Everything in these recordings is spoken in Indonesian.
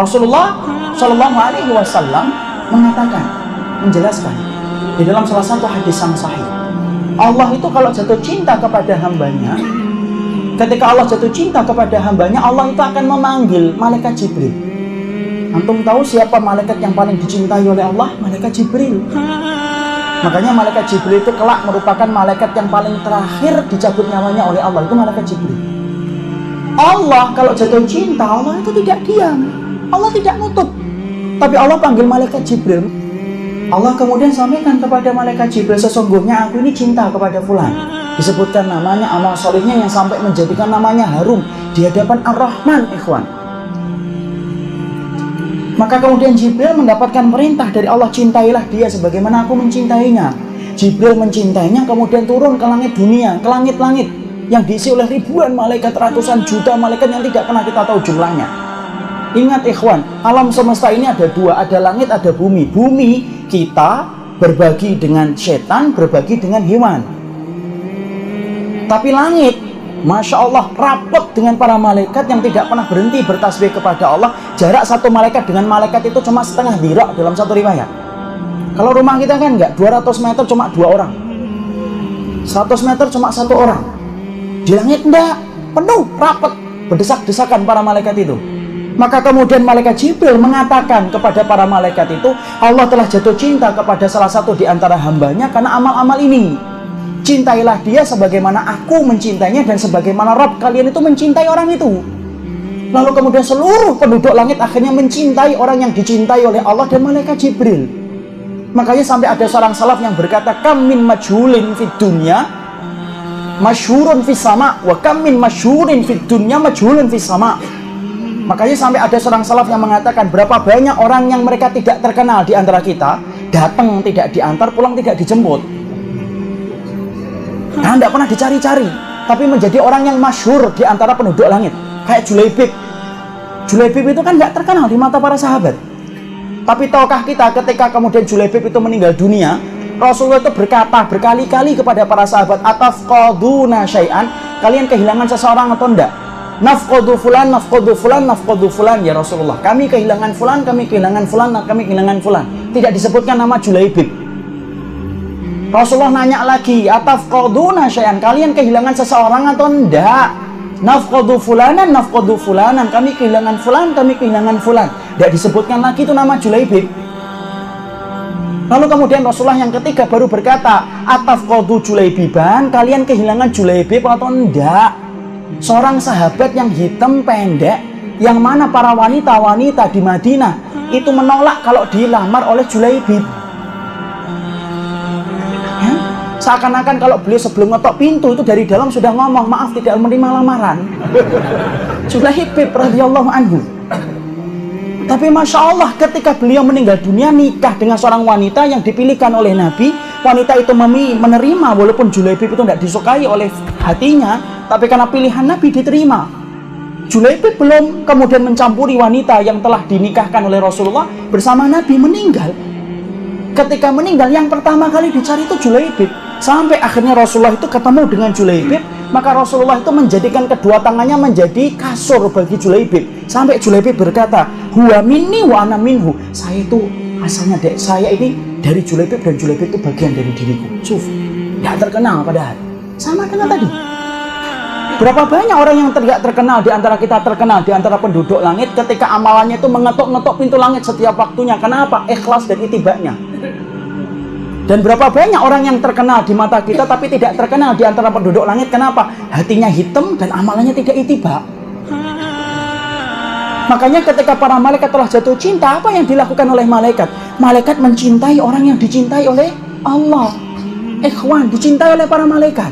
Rasulullah Shallallahu Alaihi Wasallam mengatakan, menjelaskan di dalam salah satu hadis yang sahih, Allah itu kalau jatuh cinta kepada hambanya, ketika Allah jatuh cinta kepada hambanya, Allah itu akan memanggil malaikat Jibril. Antum tahu siapa malaikat yang paling dicintai oleh Allah? Malaikat Jibril. Makanya malaikat Jibril itu kelak merupakan malaikat yang paling terakhir dicabut nyawanya oleh Allah. Itu malaikat Jibril. Allah kalau jatuh cinta, Allah itu tidak diam, Allah tidak nutup, tapi Allah panggil malaikat Jibril. Allah kemudian sampaikan kepada malaikat Jibril, sesungguhnya aku ini cinta kepada fulan. Disebutkan namanya, amal solehnya yang sampai menjadikan namanya harum di hadapan Ar-Rahman, ikhwan. Maka kemudian Jibril mendapatkan perintah dari Allah, cintailah dia sebagaimana aku mencintainya. Jibril mencintainya, kemudian turun ke langit dunia, ke langit-langit yang diisi oleh ribuan malaikat, ratusan juta malaikat yang tidak pernah kita tahu jumlahnya. Ingat ikhwan, alam semesta ini ada dua, ada langit, ada bumi. Bumi kita berbagi dengan setan, berbagi dengan hewan. Tapi langit, Masya Allah, rapat dengan para malaikat yang tidak pernah berhenti bertasbih kepada Allah. Jarak satu malaikat dengan malaikat itu cuma setengah dirak dalam satu riwayat. Kalau rumah kita kan enggak, 200 meter cuma 2 orang, 100 meter cuma 1 orang. Di langit enggak, penuh, rapat, berdesak-desakan para malaikat itu. Maka kemudian malaikat Jibril mengatakan kepada para malaikat itu, Allah telah jatuh cinta kepada salah satu di antara hambanya karena amal-amal ini. Cintailah dia sebagaimana aku mencintainya dan sebagaimana Rabb kalian itu mencintai orang itu. Lalu kemudian seluruh penduduk langit akhirnya mencintai orang yang dicintai oleh Allah dan malaikat Jibril. Makanya sampai ada seorang salaf yang berkata, kam min majhulin fid dunya masyhurun fis sama wa kam min masyhurin fid dunya majhulun fis sama. Makanya sampai ada seorang salaf yang mengatakan, berapa banyak orang yang mereka tidak terkenal di antara kita, datang tidak diantar, pulang tidak dijemput. Nah, tidak pernah dicari-cari, tapi menjadi orang yang masyhur di antara penduduk langit. Kayak Julaibib. Julaibib itu kan nggak terkenal di mata para sahabat. Tapi tahukah kita ketika kemudian Julaibib itu meninggal dunia, Rasulullah itu berkata berkali-kali kepada para sahabat, atafqaduna syai'an, kalian kehilangan seseorang atau enggak? Nafqadu fulan, nafqadu fulan, nafqadu fulan, ya Rasulullah. Kami kehilangan fulan, kami kehilangan fulan, kami kehilangan fulan. Tidak disebutkan nama Julaibib. Rasulullah nanya lagi, atafqaduna syai'an, kalian kehilangan seseorang atau enggak? Nafqadu fulanan, nafqadu fulanan, kami kehilangan fulan, kami kehilangan fulan. Tidak disebutkan lagi itu nama Julaibib. Lalu kemudian Rasulullah yang ketiga baru berkata, atafqadu Julaibiban, kalian kehilangan Julaibib atau enggak? Seorang sahabat yang hitam pendek, yang mana para wanita-wanita di Madinah itu menolak kalau dilamar oleh Julaibib. Ya? Seakan-akan kalau beliau sebelum ngetok pintu itu dari dalam sudah ngomong, maaf tidak menerima lamaran. Julaibib radhiyallahu anhu. Tapi Masya Allah, ketika beliau meninggal dunia, nikah dengan seorang wanita yang dipilihkan oleh Nabi. Wanita itu menerima, walaupun Julaibib itu tidak disukai oleh hatinya, tapi karena pilihan Nabi diterima. Julaibib belum kemudian mencampuri wanita yang telah dinikahkan oleh Rasulullah bersama Nabi, meninggal. Ketika meninggal, yang pertama kali dicari itu Julaibib. Sampai akhirnya Rasulullah itu ketemu dengan Julaibib, maka Rasulullah itu menjadikan kedua tangannya menjadi kasur bagi Julaibib. Sampai Julaibib berkata, huwa minni wa ana minhu. Saya itu asalnya saya ini dari Julaibib dan Julaibib itu bagian dari diriku. Suf, tidak terkenal padahal. Sama dengan tadi. Berapa banyak orang yang tidak terkenal di antara kita, terkenal di antara penduduk langit ketika amalannya itu mengetok-ngetok pintu langit setiap waktunya. Kenapa? Ikhlas dan itibaknya. Dan berapa banyak orang yang terkenal di mata kita tapi tidak terkenal di antara penduduk langit. Kenapa? Hatinya hitam dan amalannya tidak itibak. Makanya ketika para malaikat telah jatuh cinta, apa yang dilakukan oleh malaikat? Malaikat mencintai orang yang dicintai oleh Allah. Ikhwan, dicintai oleh para malaikat.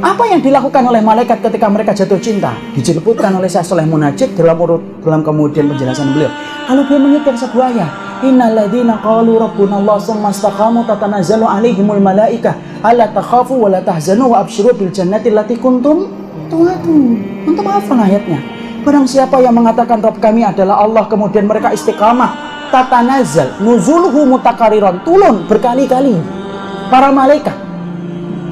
Apa yang dilakukan oleh malaikat ketika mereka jatuh cinta? Disebutkan oleh Syekh Shalih Munajjid dalam kemudian penjelasan beliau. Lalu beliau menyebutkan sebuah ayat. Innal ladzina qalu rabbuna Allah tsumma istaqamu tatanazzalu alaihimul malaikah alla takhafu wa la tahzanu wa absyiru bil jannati allati kuntum tu'adun. Untuk apa ayatnya? Barang siapa yang mengatakan Rabb kami adalah Allah, kemudian mereka istiqamah, tatanazzal nuzuluhu mutakariron, turun berkali-kali para malaikat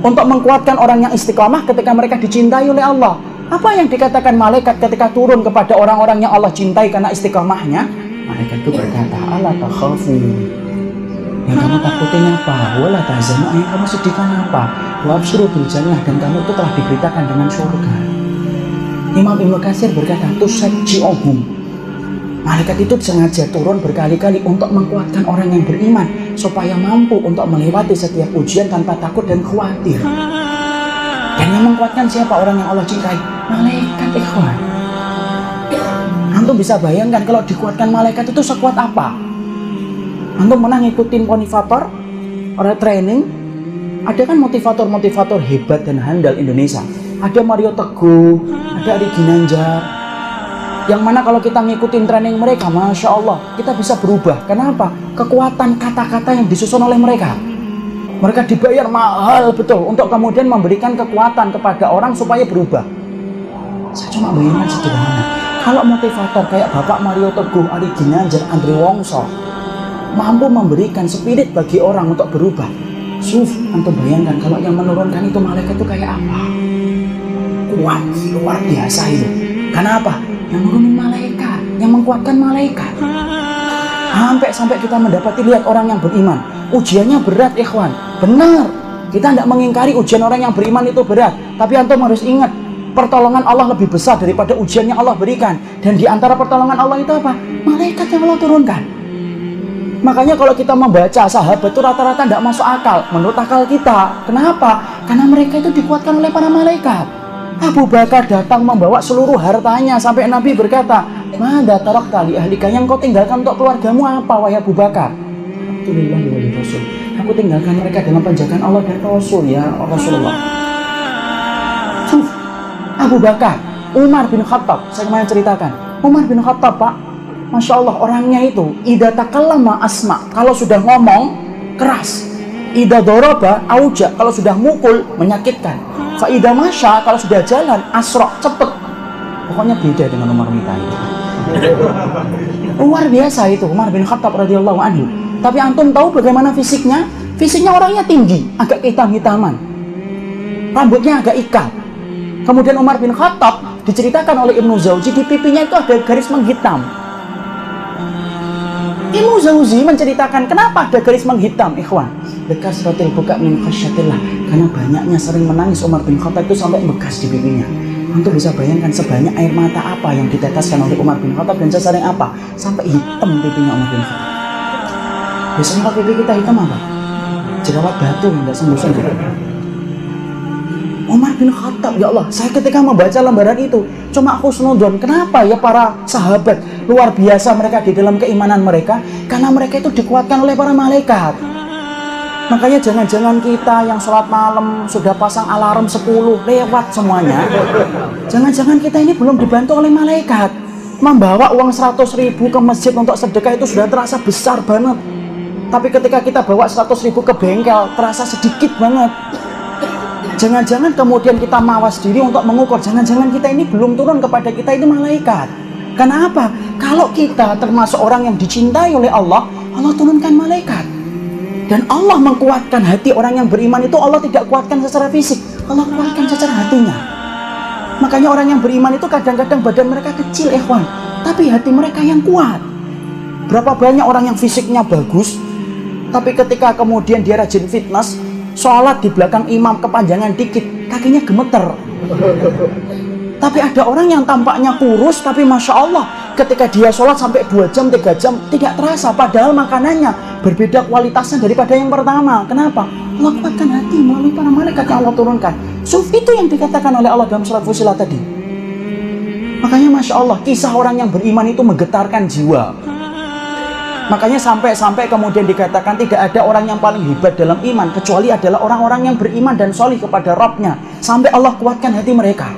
untuk mengkuatkan orang yang istiqamah ketika mereka dicintai oleh Allah. Apa yang dikatakan malaikat ketika turun kepada orang-orang yang Allah cintai karena istiqamahnya? Malaikat itu berkata, "Ala takhafu." Yang kamu takutin apa? Wala tahzanu, yang kamu sedihkan apa? Wa absyiru bil jannah, dan kamu itu telah diberitakan dengan surga. Imam Ibnu Katsir berkata, "Tusajji'uhum." Malaikat itu sengaja turun berkali-kali untuk menguatkan orang yang beriman supaya mampu untuk melewati setiap ujian tanpa takut dan khawatir. Dan yang menguatkan siapa? Orang yang Allah cintai. Malaikat, ikhwan. Antum bisa bayangkan kalau dikuatkan malaikat itu sekuat apa? Antum pernah ngikutin motivator, orang training, ada kan motivator-motivator hebat dan handal Indonesia. Ada Mario Teguh, ada Ari Ginanjar. Yang mana kalau kita ngikutin training mereka, Masya Allah, kita bisa berubah. Kenapa? Kekuatan kata-kata yang disusun oleh mereka. Mereka dibayar mahal betul untuk kemudian memberikan kekuatan kepada orang supaya berubah. Saya cuma bayangkan sederhana. Kalau motivator kayak Bapak Mario Teguh, Ari Ginanjar, Andre Wongso mampu memberikan spirit bagi orang untuk berubah. Antum bayangkan kalau yang menurunkan itu malaikat itu kayak apa? Kuat, luar biasa itu. Kenapa? Yang menurunin malaikat, yang menguatkan malaikat. Sampai kita mendapati lihat orang yang beriman. Ujiannya berat, ikhwan. Benar. Kita tidak mengingkari ujian orang yang beriman itu berat. Tapi antum harus ingat, pertolongan Allah lebih besar daripada ujian yang Allah berikan. Dan di antara pertolongan Allah itu apa? Malaikat yang Allah turunkan. Makanya kalau kita membaca sahabat itu rata-rata tidak masuk akal. Menurut akal kita. Kenapa? Karena mereka itu dikuatkan oleh para malaikat. Abu Bakar datang membawa seluruh hartanya sampai Nabi berkata, "Mada tarakta li ahlika, yang kau tinggalkan untuk keluargamu apa, wahai Abu Bakar?" Alhamdulillah wa Rasul. Aku tinggalkan mereka dalam penjagaan Allah dan Rasul, ya Rasulullah. Abu Bakar, Umar bin Khattab, saya kemarin ceritakan. Umar bin Khattab, Pak, Masya Allah, orangnya itu idza takallama asma, kalau sudah ngomong keras. Idza daraba auja, kalau sudah mukul menyakitkan. Fa idza masya, kalau sudah jalan asra, cepet. Pokoknya beda dengan Umar bin Khattab. Luar biasa itu Umar bin Khattab radhiyallahu anhu. Tapi antum tahu bagaimana fisiknya? Fisiknya orangnya tinggi, agak hitam-hitaman. Rambutnya agak ikal. Kemudian Umar bin Khattab diceritakan oleh Ibnu Jauzi, di pipinya itu ada garis menghitam. Ibnu Jauzi menceritakan kenapa ada garis menghitam, ikhwan. Bekasratil buka min khasyatillah, karena banyaknya sering menangis Umar bin Khattab itu sampai bekas di pipinya. Untuk bisa bayangkan sebanyak air mata apa yang diteteskan oleh Umar bin Khattab dan sesering apa sampai hitam pipinya Umar bin Khattab. Biasanya kalau pipi kita hitam apa? Jerawat batu yang tidak sembuh-sembuh. Umar bin Khattab, ya Allah, saya ketika membaca lembaran itu cuma husnudon. Kenapa ya para sahabat luar biasa mereka di dalam keimanan mereka? Karena mereka itu dikuatkan oleh para malaikat. Makanya jangan-jangan kita yang sholat malam sudah pasang alarm 10 lewat semuanya. Jangan-jangan kita ini belum dibantu oleh malaikat. Membawa uang 100.000 ke masjid untuk sedekah itu sudah terasa besar banget. Tapi ketika kita bawa 100.000 ke bengkel terasa sedikit banget. Jangan-jangan kemudian kita mawas diri untuk mengukur, jangan-jangan kita ini belum turun kepada kita itu malaikat. Kenapa? Kalau kita termasuk orang yang dicintai oleh Allah, Allah turunkan malaikat. Dan Allah mengkuatkan hati orang yang beriman itu, Allah tidak kuatkan secara fisik, Allah kuatkan secara hatinya. Makanya orang yang beriman itu kadang-kadang badan mereka kecil, ikhwan, tapi hati mereka yang kuat. Berapa banyak orang yang fisiknya bagus, tapi ketika kemudian dia rajin fitness, sholat di belakang imam kepanjangan dikit, kakinya gemeter. Tapi ada orang yang tampaknya kurus, tapi Masya Allah, ketika dia sholat sampai 2 jam, 3 jam, tidak terasa. Padahal makanannya berbeda kualitasnya daripada yang pertama. Kenapa? Allah kuatkan hati melalui para malaikat yang Allah turunkan. Itu yang dikatakan oleh Allah dalam surat Fussilat tadi. Makanya Masya Allah, kisah orang yang beriman itu menggetarkan jiwa. Makanya sampai kemudian dikatakan tidak ada orang yang paling hebat dalam iman kecuali adalah orang-orang yang beriman dan solih kepada Rabbnya. Sampai Allah kuatkan hati mereka.